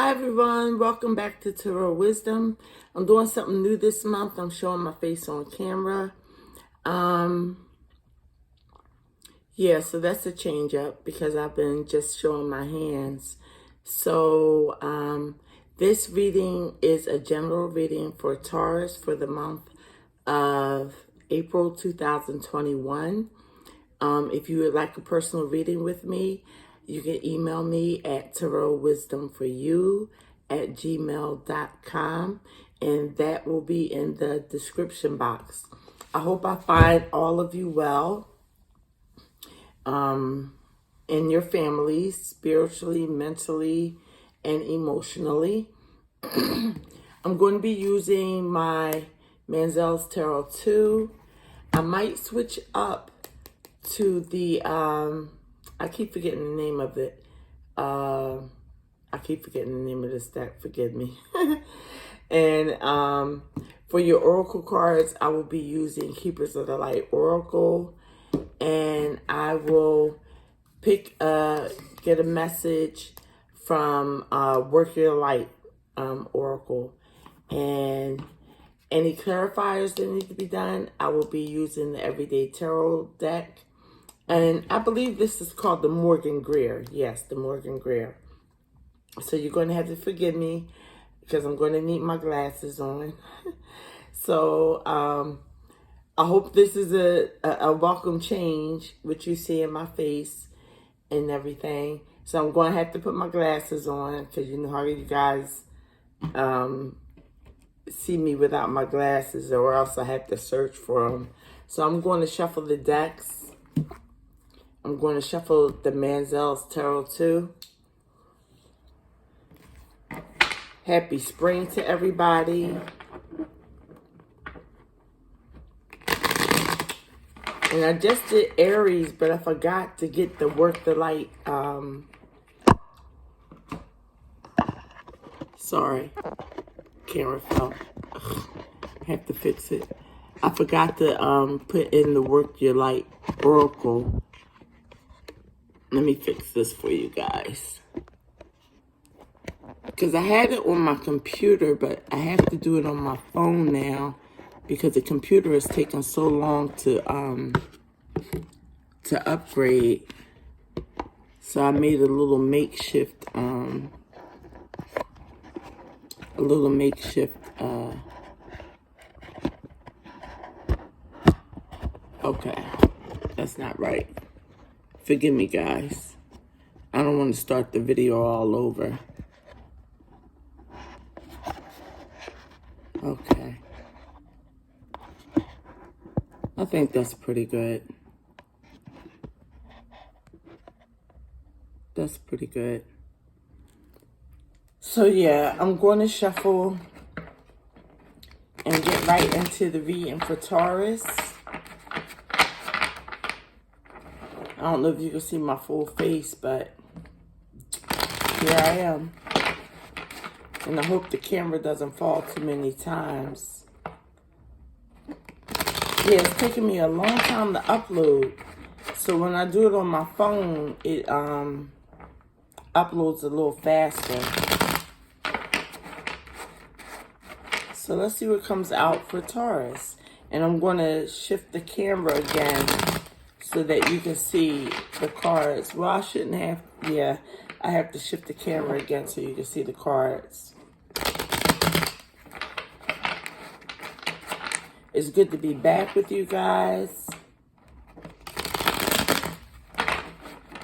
Hi everyone, welcome back to Tarot Wisdom. I'm doing something new this month. I'm showing my face on camera. Yeah, so that's a change up because I've been just showing my hands. So this reading is a general reading for Taurus for the month of April 2021. If you would like a personal reading with me, you can email me at tarotwisdomforyou@gmail.com, and that will be in the description box. I hope I find all of you well, and your families, spiritually, mentally, and emotionally. I'm going to be using my Manzel's Tarot 2. I might switch up to the, I keep forgetting the name of it. I keep forgetting the name of this deck, forgive me. And for your Oracle cards, I will be using Keepers of the Light Oracle. And I will get a message from Work Your Light Oracle. And any clarifiers that need to be done, I will be using the Everyday Tarot deck. And I believe this is called the Morgan Greer. Yes, the Morgan Greer. So you're going to have to forgive me because I'm going to need my glasses on. So I hope this is a welcome change, which you see in my face and everything. So I'm going to have to put my glasses on because you know how you guys see me without my glasses, or else I have to search for them. So I'm going to shuffle the decks. I'm going to shuffle the Manzel's Tarot 2. Happy spring to everybody. And I just did Aries, but I forgot to get the Work the Light. Sorry, camera fell. Have to fix it. I forgot to put in the Work Your Light Oracle. Let me fix this for you guys. Because I had it on my computer, but I have to do it on my phone now because the computer is taking so long to upgrade. So I made a little makeshift okay, that's not right. Forgive me, guys. I don't want to start the video all over. Okay. I think that's pretty good. That's pretty good. So yeah, I'm going to shuffle and get right into the reading for Taurus. I don't know if you can see my full face, but here I am. And I hope the camera doesn't fall too many times. Yeah, it's taking me a long time to upload. So when I do it on my phone, it uploads a little faster. So let's see what comes out for Taurus. And I'm going to shift the camera again so that you can see the cards. Well, I shouldn't have. Yeah, I have to shift the camera again so you can see the cards. It's good to be back with you guys.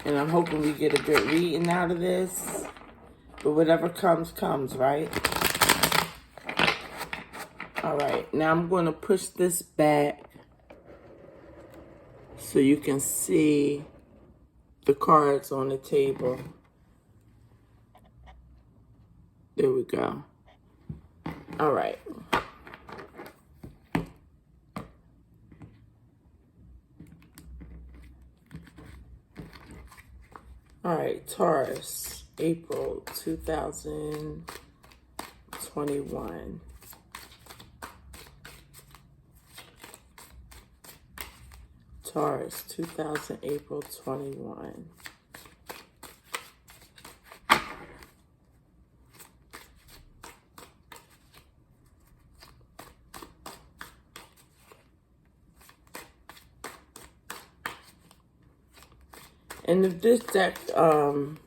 And I'm hoping we get a good reading out of this. But whatever comes, comes, right? All right, now I'm going to push this back so you can see the cards on the table. There we go. All right. All right, Taurus, April 2021. Taurus, April 21. And if this deck, I'll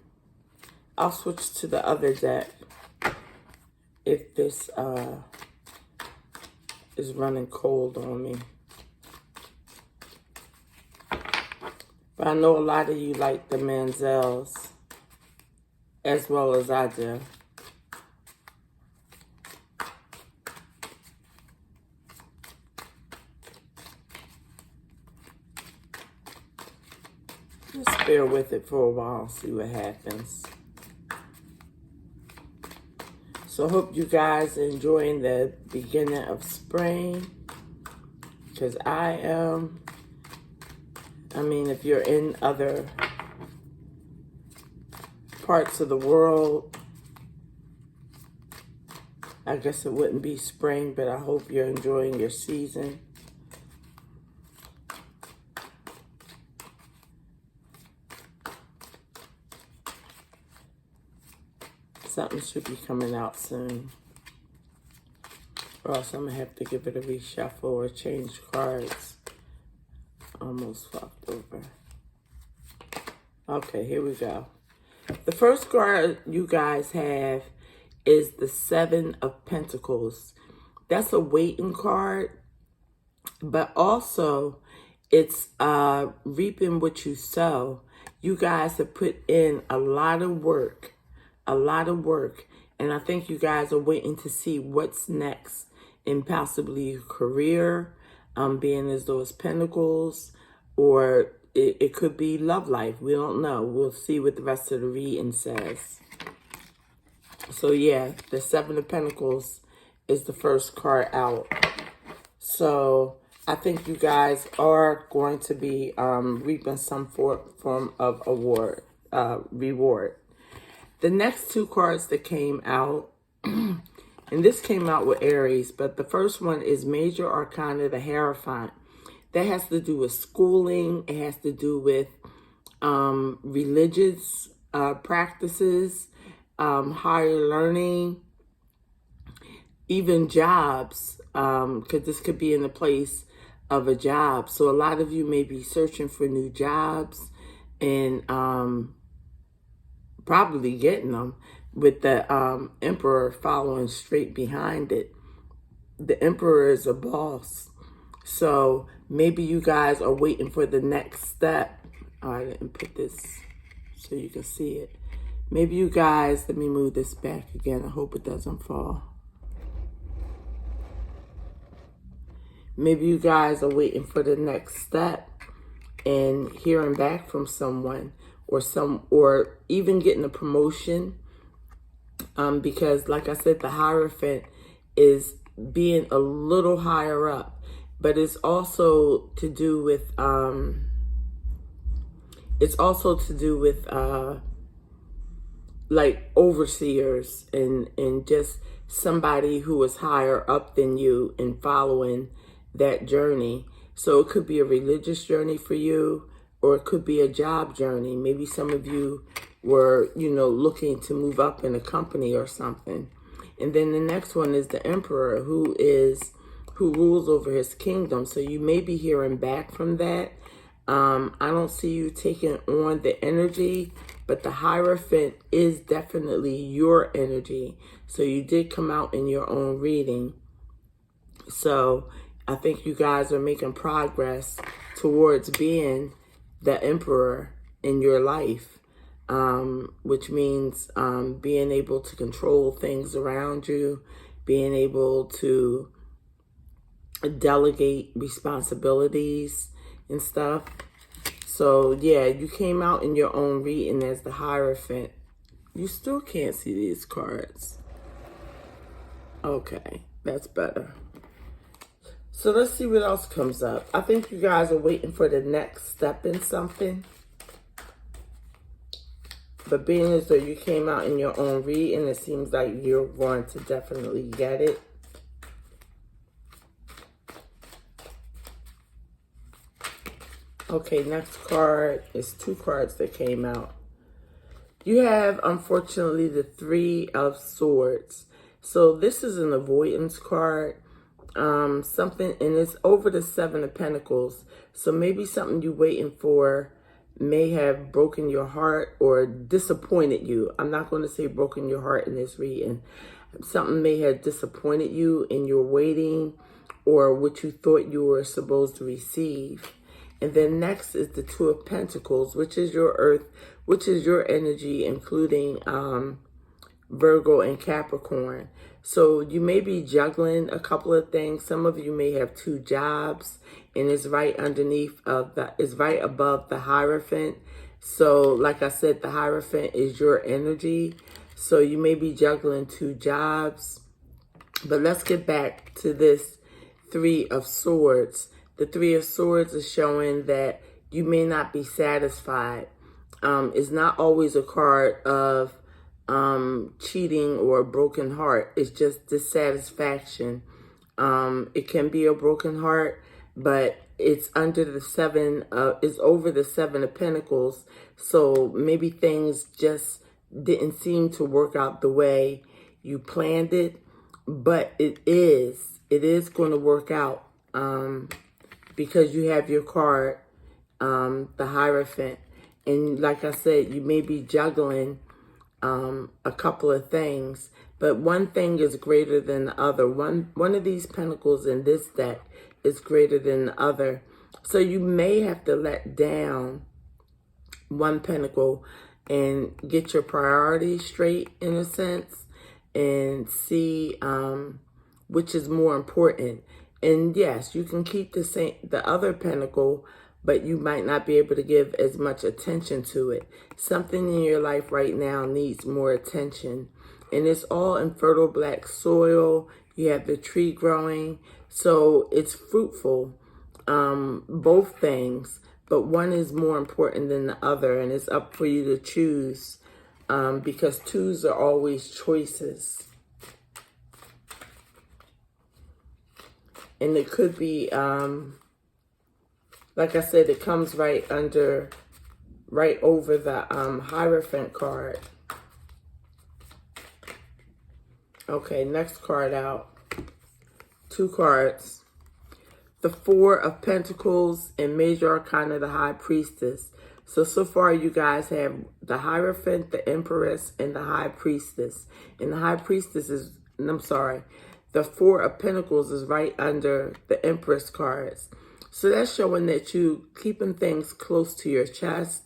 switch to the other deck if this is running cold on me. But I know a lot of you like the Manzels as well as I do. Just bear with it for a while and see what happens. So I hope you guys are enjoying the beginning of spring, because I am. I mean, if you're in other parts of the world, I guess it wouldn't be spring, but I hope you're enjoying your season. Something should be coming out soon, or else I'm going to have to give it a reshuffle or change cards. Almost flopped over. Okay, here we go. The first card you guys have is the Seven of Pentacles. That's a waiting card, but also it's reaping what you sow. You guys have put in a lot of work, and I think you guys are waiting to see what's next in possibly your career, being as though it's Pentacles, or it could be love life. We don't know. We'll see what the rest of the reading says. So yeah, the Seven of Pentacles is the first card out. So I think you guys are going to be reaping some form of reward. The next two cards that came out, and this came out with Aries, but the first one is Major Arcana, the Hierophant. That has to do with schooling. It has to do with religious practices, higher learning, even jobs, because this could be in the place of a job. So a lot of you may be searching for new jobs and probably getting them, with the Emperor following straight behind it. The Emperor is a boss. So maybe you guys are waiting for the next step. Oh, I didn't put this so you can see it. Maybe you guys, let me move this back again. I hope it doesn't fall. Maybe you guys are waiting for the next step and hearing back from someone, or even getting a promotion. Because like I said, the Hierophant is being a little higher up, but it's also to do with like overseers and just somebody who is higher up than you and following that journey. So it could be a religious journey for you, or it could be a job journey. Maybe some of you were, looking to move up in a company or something. And then the next one is the Emperor, who rules over his kingdom. So you may be hearing back from that. I don't see you taking on the energy, but the Hierophant is definitely your energy. So you did come out in your own reading. So I think you guys are making progress towards being the Emperor in your life, which means being able to control things around you, being able to delegate responsibilities and stuff. So yeah, you came out in your own reading as the Hierophant. You still can't see these cards. Okay, that's better. So let's see what else comes up. I think you guys are waiting for the next step in something. But being as though you came out in your own reading, it seems like you're going to definitely get it. Okay, next card is two cards that came out. You have, unfortunately, the Three of Swords. So this is an avoidance card. Something, and it's over the Seven of Pentacles. So maybe something you're waiting for may have broken your heart or disappointed you. I'm not going to say broken your heart in this reading. Something may have disappointed you in your waiting or what you thought you were supposed to receive. And then next is the Two of Pentacles, which is your earth, which is your energy, including Virgo and Capricorn. So you may be juggling a couple of things. Some of you may have two jobs, and it's right underneath of it's right above the Hierophant. So like I said, the Hierophant is your energy. So you may be juggling two jobs. But let's get back to this Three of Swords. The Three of Swords is showing that you may not be satisfied. It's not always a card of cheating or a broken heart. It's just dissatisfaction. It can be a broken heart, but it's under the it's over the Seven of Pentacles. So maybe things just didn't seem to work out the way you planned it, but it is going to work out, because you have your card, the Hierophant. And like I said, you may be juggling a couple of things, but one thing is greater than the other. One of these pentacles in this deck is greater than the other. So you may have to let down one pentacle and get your priorities straight, in a sense, and see which is more important. And yes, you can keep the other pentacle, but you might not be able to give as much attention to it. Something in your life right now needs more attention. And it's all in fertile black soil. You have the tree growing. So it's fruitful, both things. But one is more important than the other. And it's up for you to choose, because twos are always choices. And it could be... like I said, it comes right over the Hierophant card. Okay, next card out. Two cards. The Four of Pentacles and Major Arcana, the High Priestess. So far you guys have the Hierophant, the Empress, and the High Priestess. And the High Priestess is, the Four of Pentacles is right under the Empress cards. So that's showing that you keeping things close to your chest.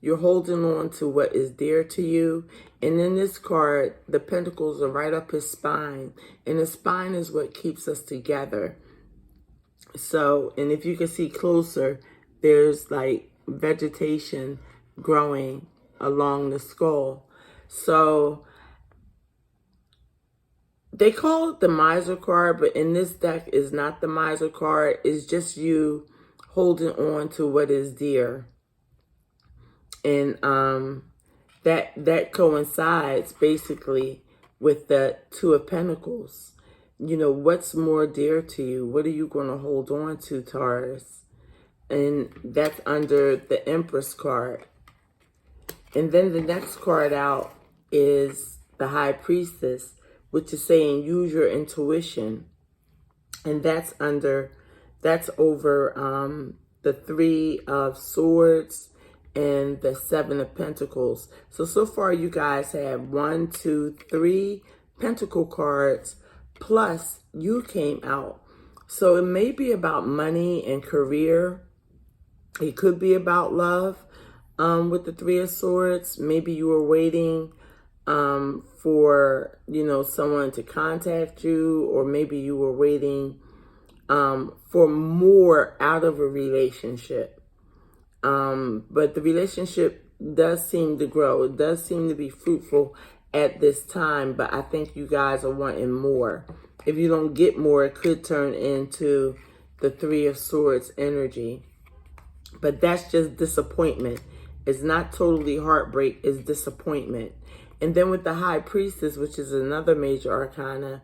You're holding on to what is dear to you. And in this card, the pentacles are right up his spine. And the spine is what keeps us together. So, and if you can see closer, there's like vegetation growing along the skull. So they call it the Miser card, but in this deck is not the Miser card. It's just you holding on to what is dear. And that coincides basically with the Two of Pentacles. You know, what's more dear to you? What are you going to hold on to, Taurus? And that's under the Empress card. And then the next card out is the High Priestess, which is saying use your intuition. And that's over the Three of Swords and the Seven of Pentacles. So far you guys have 1, 2, 3 Pentacle cards, plus you came out. So it may be about money and career. It could be about love with the Three of Swords. Maybe you were waiting for, someone to contact you, or maybe you were waiting for more out of a relationship. But the relationship does seem to grow. It does seem to be fruitful at this time, but I think you guys are wanting more. If you don't get more, it could turn into the Three of Swords energy. But that's just disappointment. It's not totally heartbreak, it's disappointment. And then with the High Priestess, which is another major arcana,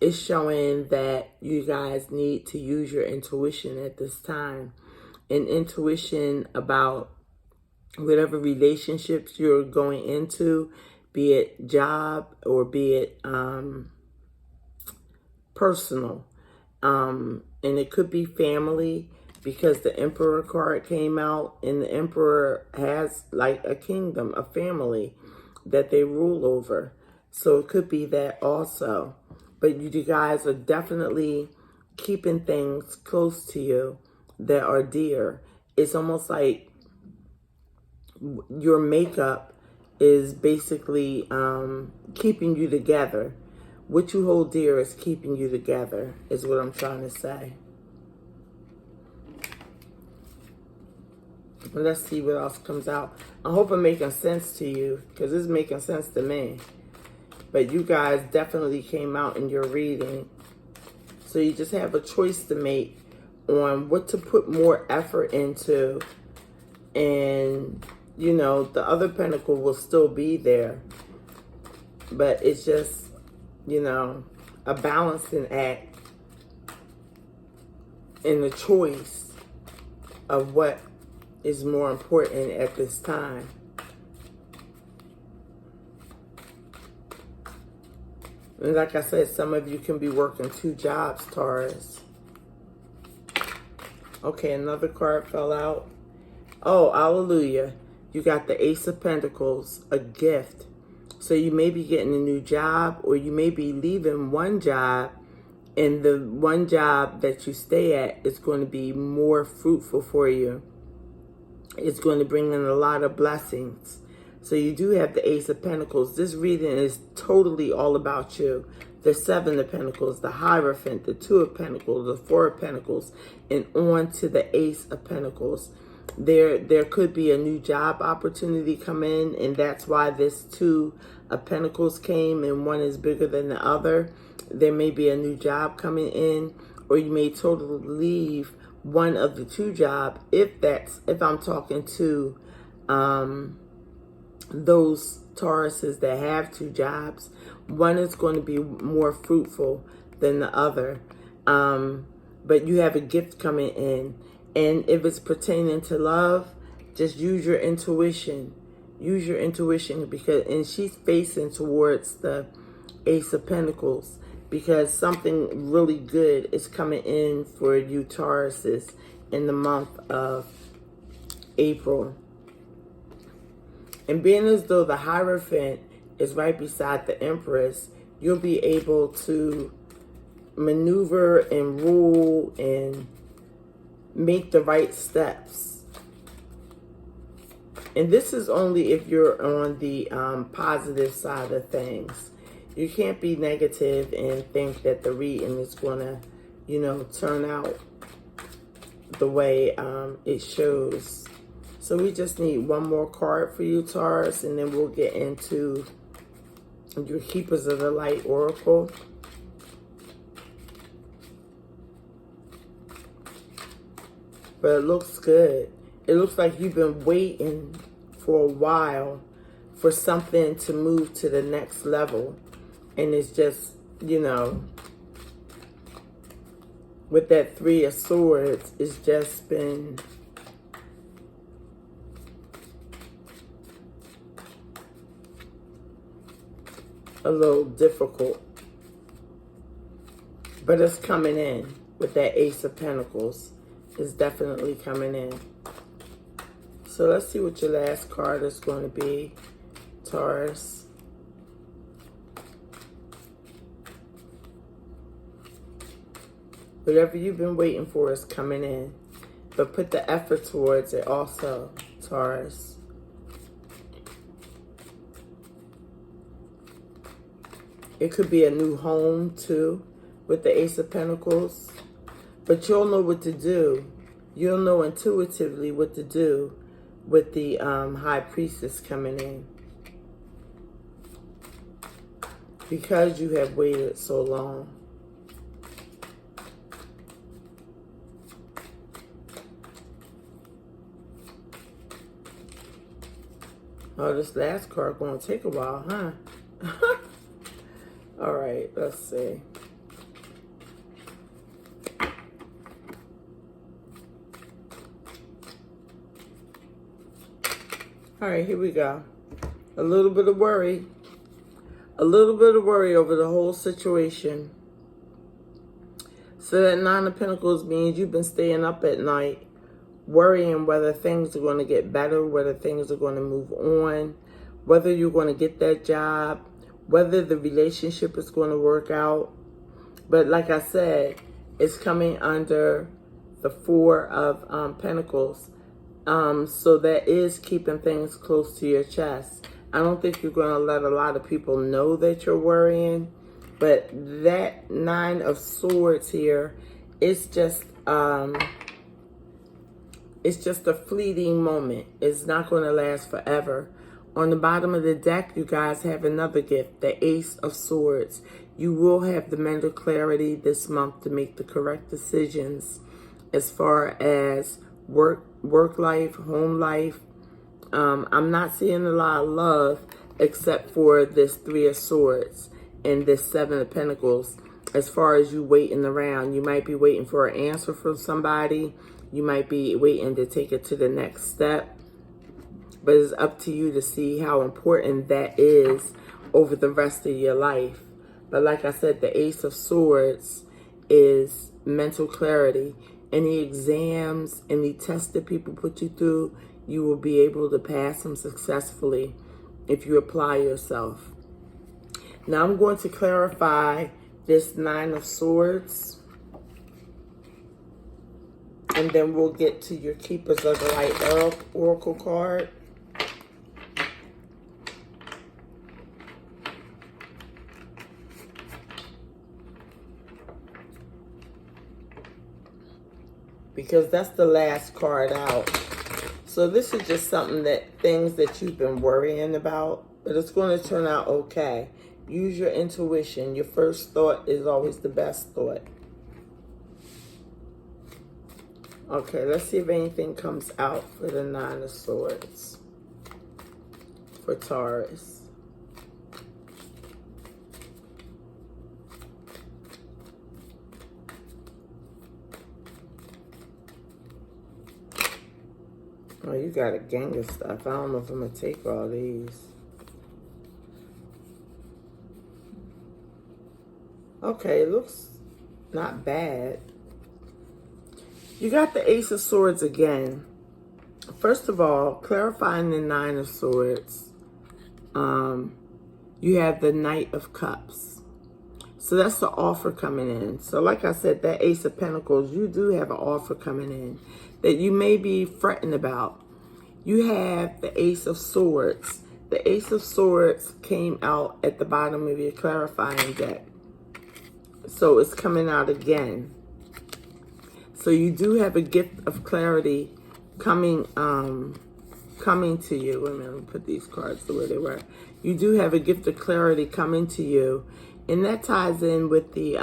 it's showing that you guys need to use your intuition at this time. And intuition about whatever relationships you're going into, be it job or be it personal. And it could be family, because the Emperor card came out, and the Emperor has like a kingdom, a family that they rule over. So it could be that also. But you guys are definitely keeping things close to you that are dear. It's almost like your makeup is basically keeping you together. What you hold dear is keeping you together, is what I'm trying to say. Let's see what else comes out. I hope I'm making sense to you, because it's making sense to me. But you guys definitely came out in your reading. So you just have a choice to make on what to put more effort into. And, you know, the other pentacle will still be there. But it's just, you know, a balancing act in the choice of what is more important at this time. And like I said, some of you can be working 2 jobs, Taurus. Okay, another card fell out. Oh, hallelujah. You got the Ace of Pentacles, a gift. So you may be getting a new job, or you may be leaving one job, and the one job that you stay at is going to be more fruitful for you. It's going to bring in a lot of blessings. So you do have the Ace of Pentacles. This reading is totally all about you. The 7 of Pentacles, the Hierophant, the 2 of Pentacles, the 4 of Pentacles, and on to the Ace of Pentacles. There could be a new job opportunity come in, and that's why this 2 of Pentacles came, and one is bigger than the other. There may be a new job coming in, or you may totally leave one of the 2 jobs, if I'm talking to those Tauruses that have 2 jobs. One is going to be more fruitful than the other. But you have a gift coming in. And if it's pertaining to love, just use your intuition. Use your intuition, and she's facing towards the Ace of Pentacles, because something really good is coming in for you Tauruses in the month of April. And being as though the Hierophant is right beside the Empress, you'll be able to maneuver and rule and make the right steps. And this is only if you're on the positive side of things. You can't be negative and think that the reading is going to, you know, turn out the way it shows. So we just need one more card for you, Taurus, and then we'll get into your Keepers of the Light Oracle. But it looks good. It looks like you've been waiting for a while for something to move to the next level. And it's just, you know, with that 3 of Swords, it's just been a little difficult. But it's coming in with that Ace of Pentacles. It's definitely coming in. So let's see what your last card is going to be, Taurus. Whatever you've been waiting for is coming in. But put the effort towards it also, Taurus. It could be a new home, too, with the Ace of Pentacles. But you'll know what to do. You'll know intuitively what to do with the High Priestess coming in. Because you have waited so long. Oh, this last card going to take a while, huh? All right, let's see. All right, here we go. A little bit of worry. A little bit of worry over the whole situation. So that Nine of Pentacles means you've been staying up at night, worrying whether things are going to get better, whether things are going to move on, whether you're going to get that job, whether the relationship is going to work out. But like I said, it's coming under the Four of Pentacles. So that is keeping things close to your chest. I don't think you're going to let a lot of people know that you're worrying. But that Nine of Swords here, it's just a fleeting moment. It's not going to last forever. On the bottom of the deck, you guys have another gift, the Ace of Swords. You will have the mental clarity this month to make the correct decisions as far as work life, home life. I'm not seeing a lot of love except for this Three of Swords and this Seven of Pentacles. As far as you waiting around, you might be waiting for an answer from somebody. You might be waiting to take it to the next step. But it's up to you to see how important that is over the rest of your life. But like I said, the Ace of Swords is mental clarity. Any exams, any tests that people put you through, you will be able to pass them successfully if you apply yourself. Now I'm going to clarify this Nine of Swords. And then we'll get to your Keepers of the Light Oracle card. Because that's the last card out. So this is just something things that you've been worrying about, but it's going to turn out okay. Use your intuition. Your first thought is always the best thought. Okay, let's see if anything comes out for the Nine of Swords for Taurus. Oh, you got a gang of stuff. I don't know if I'm going to take all these. Okay, it looks not bad. You got the Ace of Swords again. First of all, clarifying the Nine of Swords. You have the Knight of Cups. So that's the offer coming in. So like I said, that Ace of Pentacles, you do have an offer coming in that you may be fretting about. You have the Ace of Swords. The Ace of Swords came out at the bottom of your clarifying deck. So it's coming out again. So you do have a gift of clarity coming to you. Wait a minute, let me put these cards the way they were. You do have a gift of clarity coming to you. And that ties in with the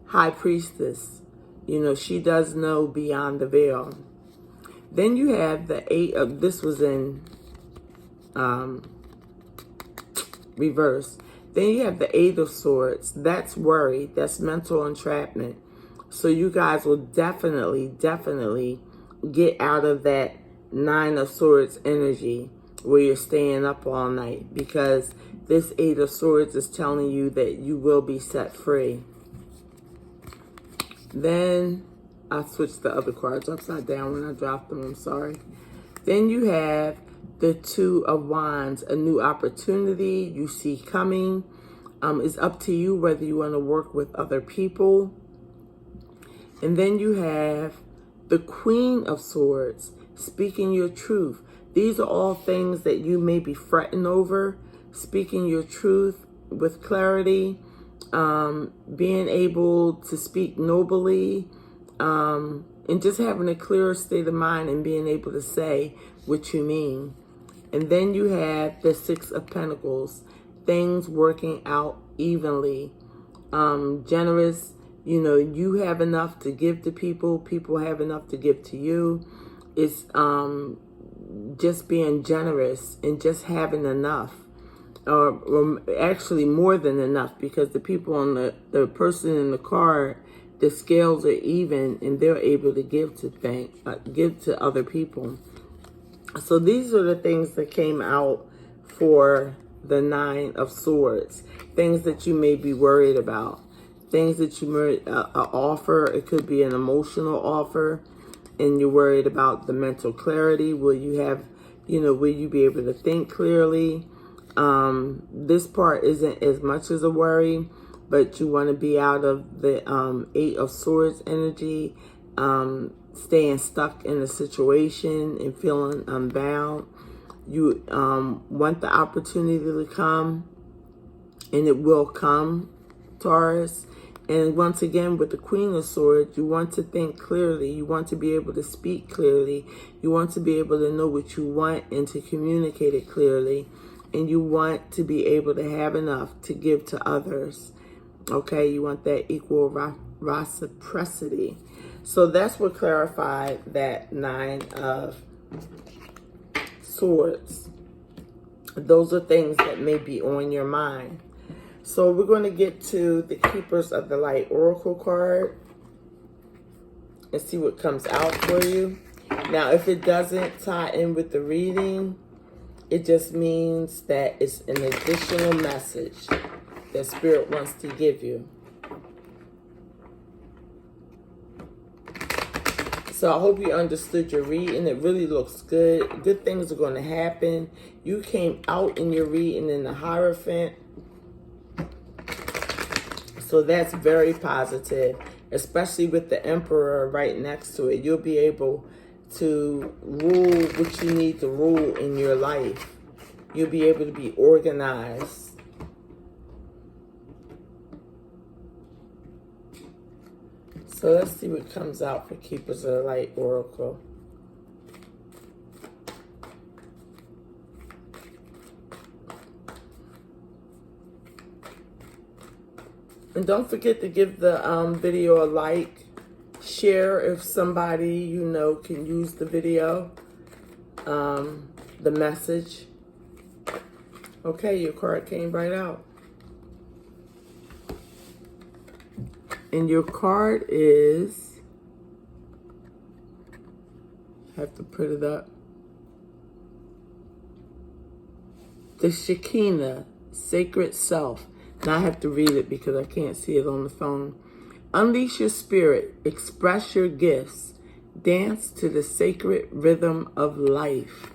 High Priestess. You know, she does know beyond the veil. Then you have the Eight of, this was in reverse. Then you have the Eight of Swords. That's worry. That's mental entrapment. So you guys will definitely get out of that Nine of Swords energy where you're staying up all night, because this Eight of Swords is telling you that you will be set free. Then I switched the other cards upside down when I dropped them. I'm sorry. Then you have the Two of Wands, a new opportunity you see coming. It's up to you whether you want to work with other people. And then you have the Queen of Swords, speaking your truth. These are all things that you may be fretting over. Speaking your truth with clarity, being able to speak nobly, and just having a clearer state of mind and being able to say what you mean. And then you have the Six of Pentacles, things working out evenly, generous. You know, you have enough to give to people. People have enough to give to you. It's just being generous and just having enough. Or actually more than enough, because the people on the person in the card, the scales are even and they're able to give to other people. So these are the things that came out for the Nine of Swords. Things that you may be worried about. things that you might offer. It could be an emotional offer, and you're worried about the mental clarity. Will you have, will you be able to think clearly? This part isn't as much as a worry, but you want to be out of the Eight of Swords energy, staying stuck in a situation and feeling unbound. You want the opportunity to come, and it will come, Taurus. And once again, with the Queen of Swords, you want to think clearly. You want to be able to speak clearly. You want to be able to know what you want and to communicate it clearly. And you want to be able to have enough to give to others. Okay, you want that equal reciprocity. So that's what clarified that Nine of Swords. Those are things that may be on your mind. So we're going to get to the Keepers of the Light Oracle card and see what comes out for you. Now, if it doesn't tie in with the reading, it just means that it's an additional message that Spirit wants to give you. So I hope you understood your reading. It really looks good. Good things are going to happen. You came out in your reading in the Hierophant. So that's very positive, especially with the Emperor right next to it. You'll be able to rule what you need to rule in your life. You'll be able to be organized. So let's see what comes out for Keepers of the Light Oracle. And don't forget to give the video a like. Share if somebody you know can use the video, the message. Okay, your card came right out. And your card is, I have to put it up, the Shekinah, Sacred Self. Now I have to read it because I can't see it on the phone. Unleash your spirit, express your gifts, dance to the sacred rhythm of life.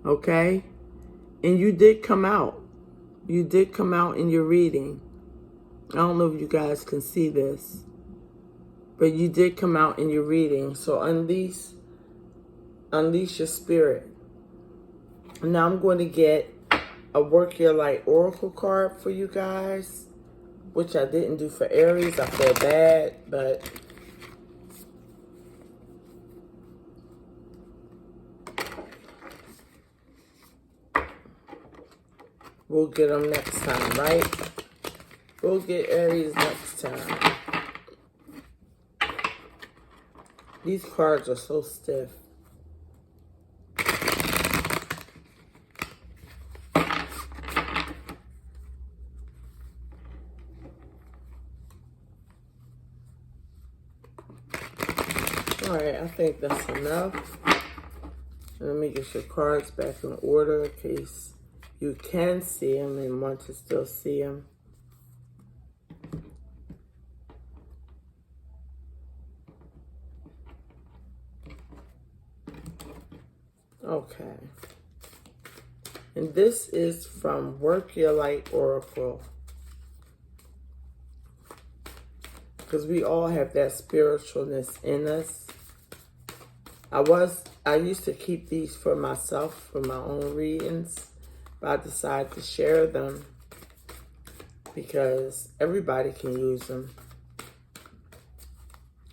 Okay? And you did come out. You did come out in your reading. I don't know if you guys can see this, but you did come out in your reading. So unleash your spirit. Now I'm going to get a Work Your Light Oracle card for you guys, which I didn't do for Aries. I feel bad, but we'll get them next time, right? We'll get Aries next time. These cards are so stiff. All right, I think that's enough. Let me get your cards back in order in case you can see them and want to still see them. Okay. And this is from Work Your Light Oracle. Because we all have that spiritualness in us. I used to keep these for myself, for my own readings, but I decided to share them because everybody can use them,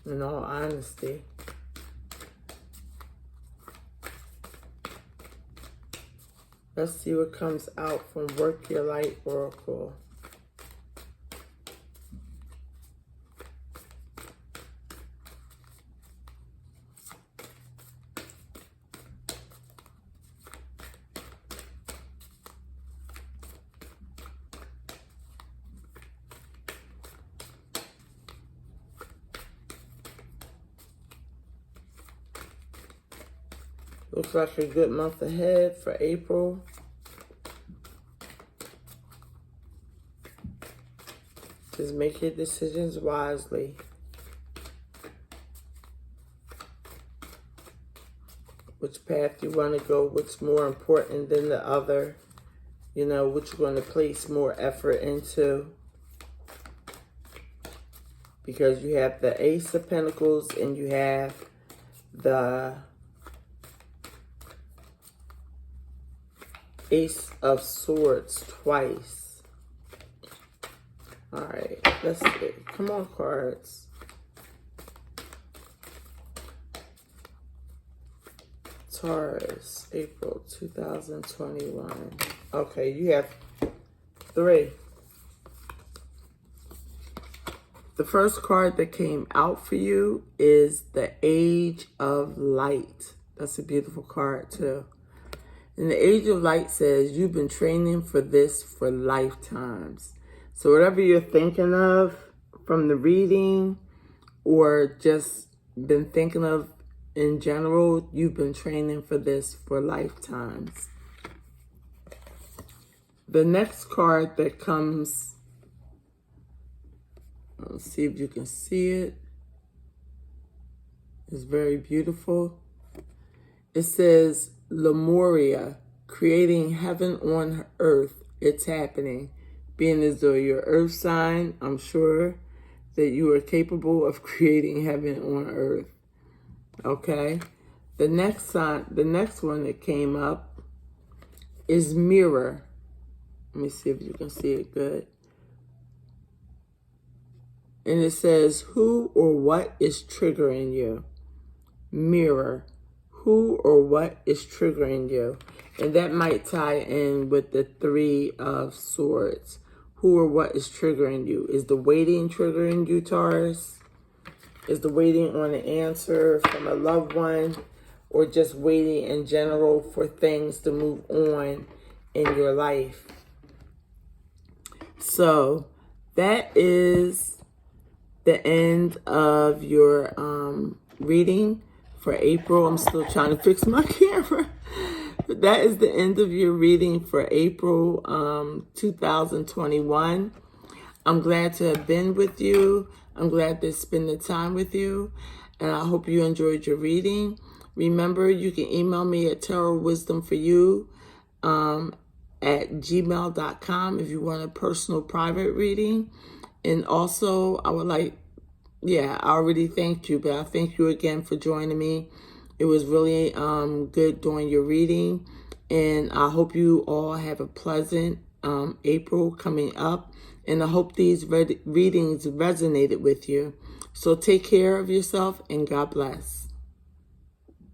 in all honesty. Let's see what comes out from Work Your Light Oracle. Looks like a good month ahead for April. Just make your decisions wisely. Which path you want to go, what's more important than the other. You know, which you're going to place more effort into. Because you have the Ace of Pentacles and you have the Ace of Swords twice. Alright, let's see. Come on, cards. Taurus, April 2021. Okay, you have 3. The first card that came out for you is the Age of Light. That's a beautiful card too. And the Age of Light says you've been training for this for lifetimes. So whatever you're thinking of from the reading or just been thinking of in general, you've been training for this for lifetimes. The next card that comes, let's see if you can see it. It's very beautiful. It says, Lemuria, creating heaven on earth. It's happening. Being as though you're earth sign, I'm sure that you are capable of creating heaven on earth. Okay, the next one that came up is Mirror. Let me see if you can see it good. And it says, who or what is triggering you? Mirror, who or what is triggering you? And that might tie in with the 3 of Swords. Who or what is triggering you? Is the waiting triggering you, Taurus? Is the waiting on an answer from a loved one, or just waiting in general for things to move on in your life? So that is the end of your reading for April. I'm still trying to fix my camera. But that is the end of your reading for April 2021. I'm glad to have been with you. I'm glad to spend the time with you, and I hope you enjoyed your reading. Remember, you can email me at tarotwisdomforyou at gmail.com if you want a personal private reading. And also, I would like, I already thanked you, but I thank you again for joining me. It was really good doing your reading, and I hope you all have a pleasant April coming up. And I hope these readings resonated with you. So take care of yourself and God bless.